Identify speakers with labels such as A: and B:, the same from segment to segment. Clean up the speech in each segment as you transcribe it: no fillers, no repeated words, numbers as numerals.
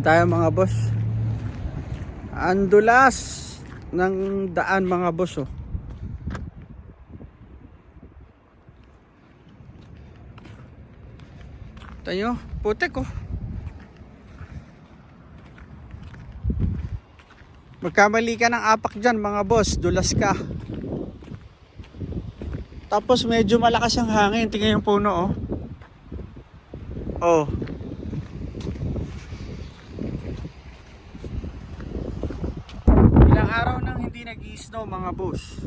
A: na tayo mga boss. Ang dulas ng daan mga boss oh. Tayo, putek oh. Magkamali ka ng apak dyan mga boss, dulas ka. Tapos medyo malakas ang hangin. Tingnan yung puno oh. Oh. Ilang araw nang hindi nag-i-snow mga boss.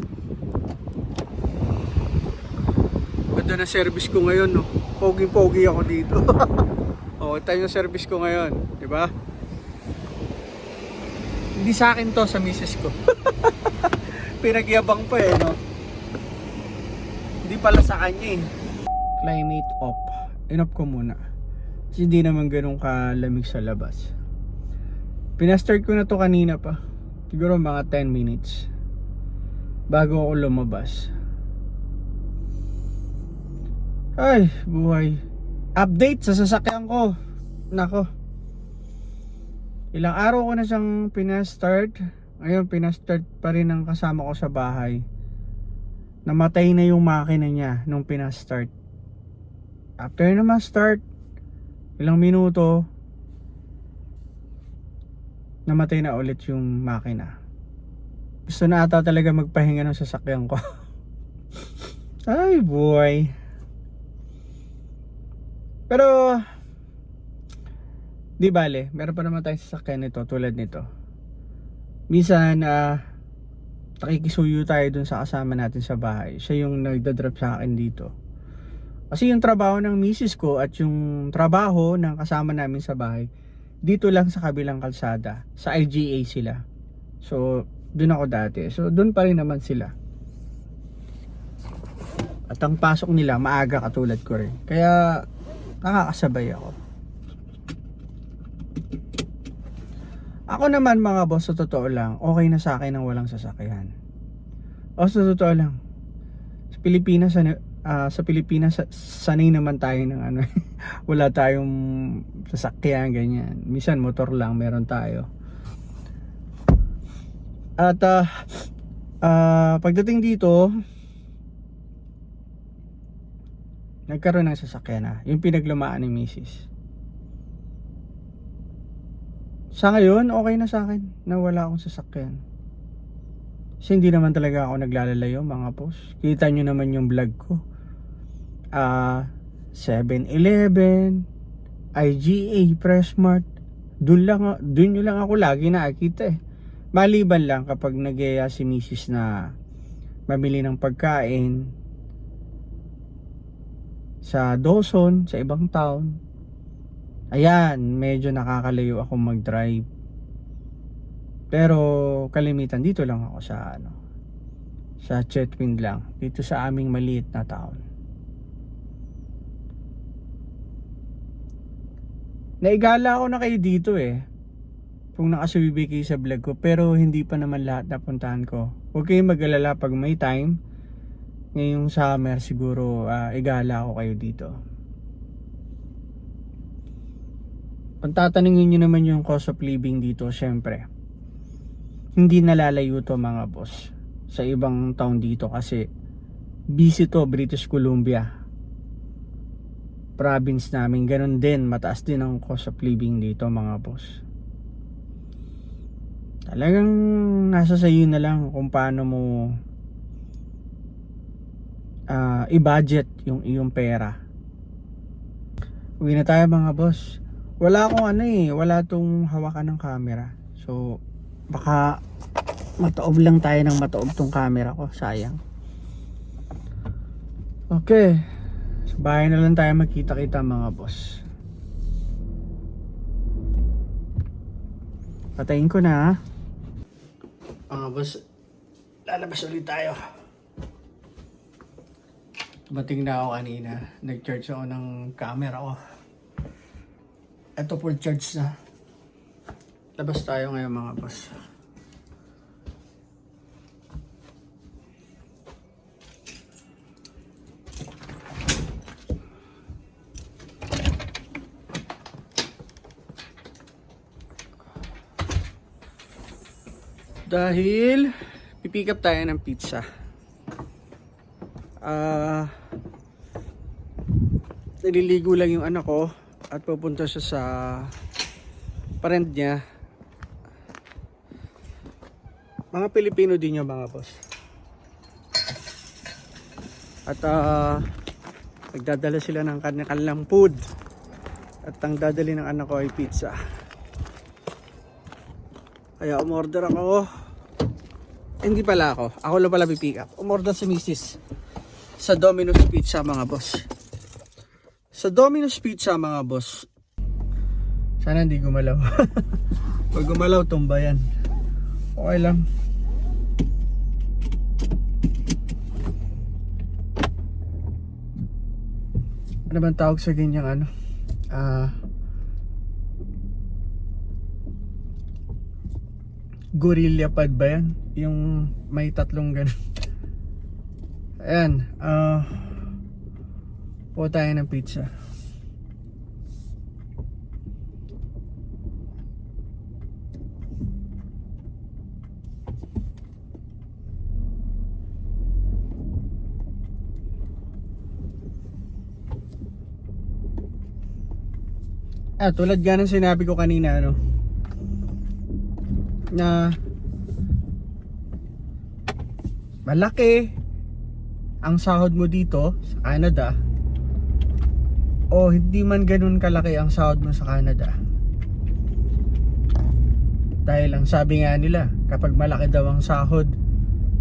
A: Ganda na service ko ngayon no. Pogi-pogi ako dito. Oh, ito yung service ko ngayon, 'di ba? Hindi sa akin to, sa misis ko. Pinagyabang pa eh, no? Hindi pala sa kanya eh. Climate off. Inoff ko muna. Kasi hindi naman ganun kalamig sa labas. Pinastart ko na to kanina pa. Siguro mga 10 minutes. Bago ako lumabas. Ay, buhay. Update sa sasakyan ko. Nako. Ilang araw ko na siyang pinastart. Ngayon pinastart pa rin ang kasama ko sa bahay. Namatay na yung makina niya nung pinastart. After na ma-start, ilang minuto, namatay na ulit yung makina. Gusto na ata talaga magpahinga ng sasakyan ko. Ay boy. Pero di bale, meron pa naman tayong sasakyan nito tulad nito. Minsan nakikisuyo tayo dun sa kasama natin sa bahay. Siya yung nagdadrop sa akin dito. Kasi yung trabaho ng misis ko at yung trabaho ng kasama namin sa bahay dito lang sa kabilang kalsada. Sa IGA sila. So dun ako dati. So dun pa rin naman sila. At ang pasok nila maaga katulad ko rin. Kaya nakakasabay ako. Ako naman mga boss, sa totoo lang, okay na sa akin ang walang sasakyan. O sa totoo lang, sa Pilipinas, sanay naman tayo ng ano, wala tayong sasakyan, ganyan. Minsan motor lang meron tayo. At pagdating dito, nagkaroon ng sasakyan na, yung pinaglumaan ni misis. Sa ngayon, okay na sa akin na wala akong sasakyan. Kasi hindi naman talaga ako naglalalayo mga boss. Kita nyo naman yung vlog ko. 7-Eleven, IGA, Pressmart. Doon nyo lang ako lagi nakikita eh. Maliban lang kapag nag-iya si misis na mamili ng pagkain sa Dawson, sa ibang town. Ayan, medyo nakakalayo ako mag-drive. Pero kalimitan dito lang ako sa Chetwind lang, dito sa aming maliit na town. Naigala ako na kayo dito eh. Kung nakasubibig kayo sa vlog ko, pero hindi pa naman lahat napuntahan ko. Huwag kayong mag-alala pag may time. Ngayong summer siguro igala ako kayo dito. Kung tatanungin nyo naman yung cost of living dito, syempre hindi nalalayo to mga boss sa ibang town dito kasi busy to, British Columbia province namin. Ganun din, mataas din ang cost of living dito mga boss. Talagang nasa sayo na lang kung paano mo i-budget yung iyong pera. Uwi na tayo mga boss. Wala akong wala tong hawakan ng camera. So baka mataob lang tayo ng mataob tong camera ko, sayang. Okay, sa bahay na lang tayo magkita-kita mga boss. Patayin ko na mga boss. Lalabas ulit tayo. Dumating na ako kanina. Nag-charge ako ng camera ko. Ito full charge na. Labas tayo ngayon mga boss. Dahil pipick up tayo ng pizza. Nililigo lang yung anak ko at pupunta siya sa parent niya. Mga Pilipino din yung mga boss. At nagdadala sila ng kanilang food. At ang dadali ng anak ko ay pizza. Kaya umorder ako. Hindi pala ako. Ako lang pala pipick up. Umorder si Mrs. sa Domino's Pizza mga boss. Sa Domino's Pizza mga boss. Sana hindi gumalaw. Pag gumalaw, tumba yan. Okay lang. Ano bang tawag sa ganyang ano? Gorilla pad ba yan? Yung may tatlong ganun. Ayan. Po tayo ng pizza. Tulad nga ng sinabi ko kanina, ano, na malaki ang sahod mo dito sa Canada o hindi man ganun kalaki ang sahod mo sa Canada. Dahil ang sabi nga nila, kapag malaki daw ang sahod,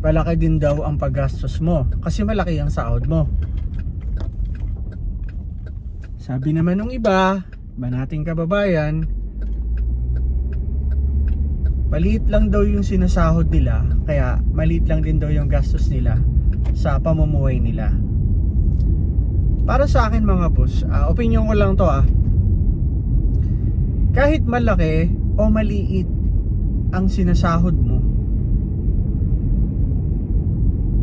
A: malaki din daw ang paggastos mo kasi malaki ang sahod mo. Sabi naman ng iba nating kababayan, maliit lang daw yung sinasahod nila, kaya maliit lang din daw yung gastos nila sa pamumuhay nila. Para sa akin mga boss, opinion ko lang to kahit malaki o maliit ang sinasahod mo,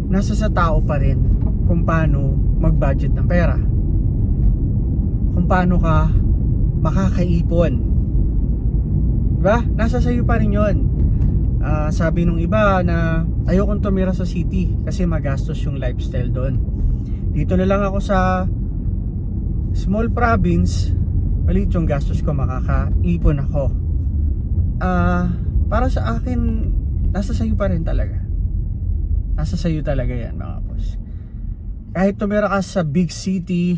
A: nasa sa tao pa rin kung paano mag-budget ng pera, kung paano ka makakaipon, diba? Nasa sayo pa rin yun. Sabi nung iba na ayokong tumira sa city kasi magastos yung lifestyle doon. Dito na lang ako sa small province, maliit yung gastos ko, makakaipon ako. Para sa akin, nasa sayo pa rin talaga. Nasa sayo talaga yan mga boss. Kahit tumira ka sa big city,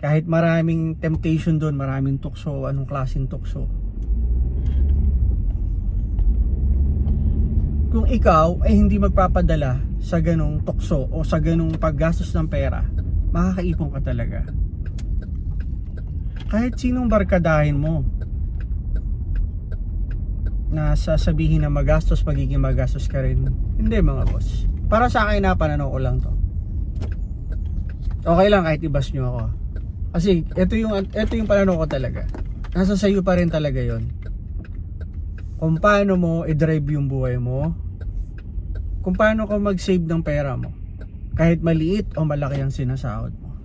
A: kahit maraming temptation doon, maraming tukso, anong klaseng tukso, kung ikaw ay hindi magpapadala sa ganong tukso o sa ganong paggastos ng pera, makakaipon ka talaga. Kahit sinong barkadahin mo na sasabihin na magastos, magiging magastos ka rin, hindi mga boss. Para sa akin na pananaw ko lang to. Okay lang kahit ibas nyo ako, kasi ito yung pananaw ko talaga. Nasa sayo pa rin talaga yon. Kung paano mo i-drive yung buhay mo, kung paano ka mag-save ng pera mo, kahit maliit o malaki ang sinasahod mo.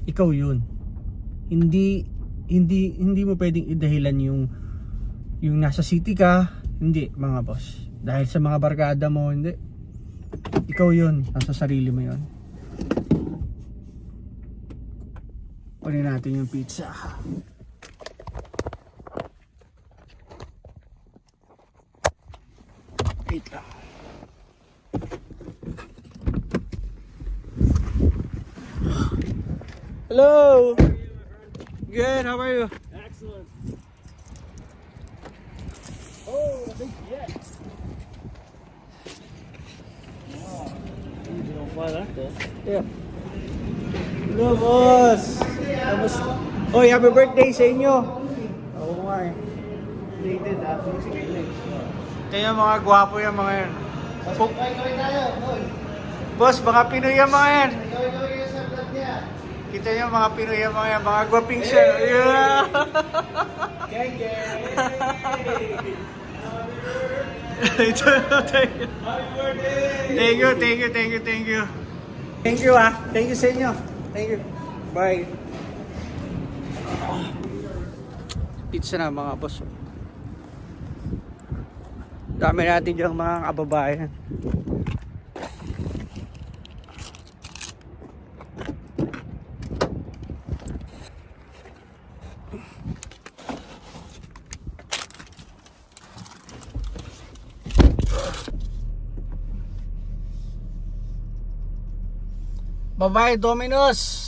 A: Ikaw yun. Hindi mo pwedeng idahilan yung nasa city ka, hindi mga boss. Dahil sa mga barkada mo, hindi. Ikaw yun, nasa sarili mo yun. Kunin natin yung pizza. Wait lang. Hello. Good. How are you?
B: Excellent. Oh, a big jet. Wow. You don't fly that though.
A: Yeah. Hello, boss. Kamusta? Oy, happy birthday sa inyo. Oo nga eh.
B: Dated
A: Kaya mga gwapo yung mga yan. Boss, mga Pinoy yung mga yan. Kita nyo mga Pinoy yung mga yan. Mga gwaping siya. Yeah.
B: Gang gang.
A: Thank you. Thank you. Thank you Thank you sa inyo. Thank you. Bye. Pizza na mga boss. Dami natin diyang mga kababayan. Bye-bye, Domino's!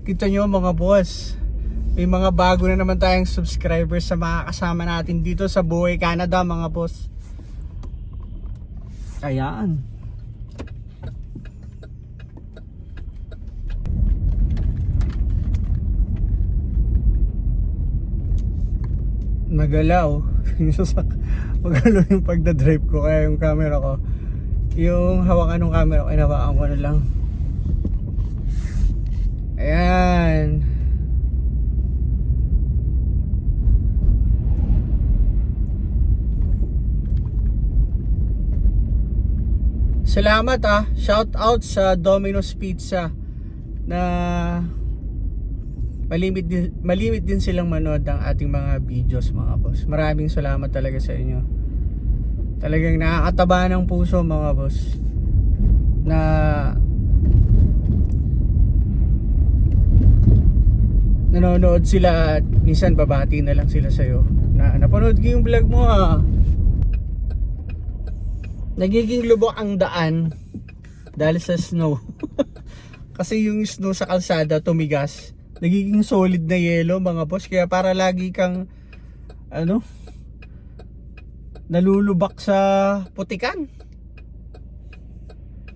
A: Kita nyo mga boss, may mga bago na naman tayong subscribers sa mga kasama natin dito sa Buhay Canada mga boss. Ayan. Nagalaw. Magalaw yung pagdadrive ko, kaya yung camera ko, yung hawakan ng camera ko, inawakan ko na lang. Ayan. Salamat shout out sa Domino's Pizza na malimit din silang manood ng ating mga videos mga boss. Maraming salamat talaga sa inyo. Talagang nakakataba ng puso mga boss na nanonood sila at minsan babati na lang sila sa'yo na napanood ko yung vlog mo Nagiging lubok ang daan dahil sa snow. Kasi yung snow sa kalsada tumigas, nagiging solid na yelo mga boss, kaya para lagi kang nalulubak sa putikan.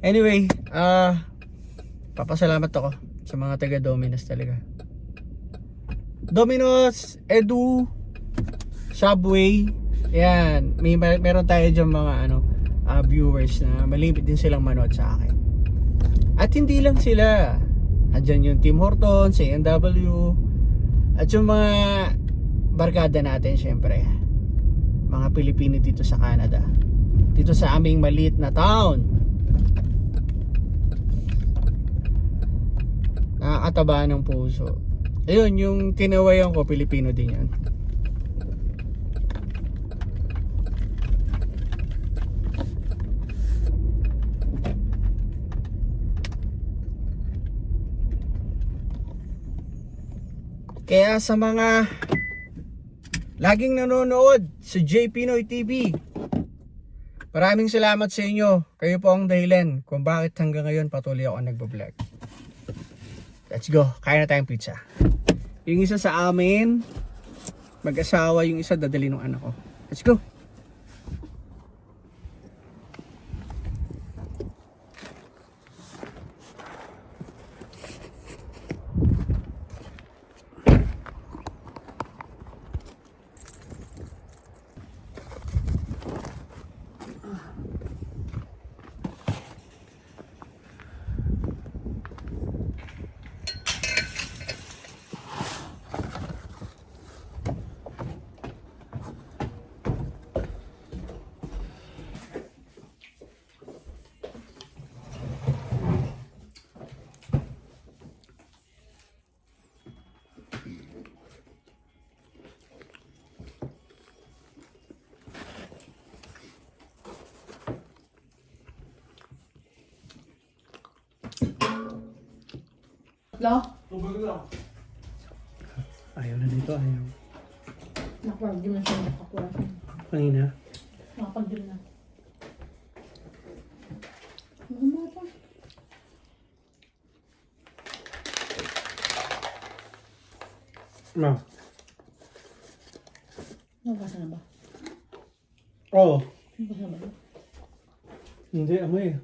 A: Anyway, papasalamat ako sa mga taga Domino's talaga. Domino's, Edu, Subway, yan, meron tayo dyan mga viewers na malimit din silang manood sa akin. At hindi lang sila, andyan yung Tim Hortons, A&W, at yung mga barkada natin syempre, mga Pilipino dito sa Canada, dito sa aming maliit na town. Nakakataba ng puso. Ayun, yung tinawayan ko, Pilipino din yan. Kaya sa mga laging nanonood sa J Pinoy TV, maraming salamat sa inyo. Kayo po ang dahilan kung bakit hanggang ngayon patuloy ako nagbablog. Let's go, kain na tayong pizza. Yung isa sa amin, mag-asawa, yung isa dadali ng anak ko. Let's go.
C: Lo?
B: Tubig lang.
A: Ayaw na dito, ayaw.
C: Nakapag-gym na siya, nakakuha siya.
A: Kanina.
C: Nakapag-gym na. Ano ito?
A: No.
C: Nabasa na ba?
A: Oo.
C: Nabasa na ba?
A: Hindi, amoy.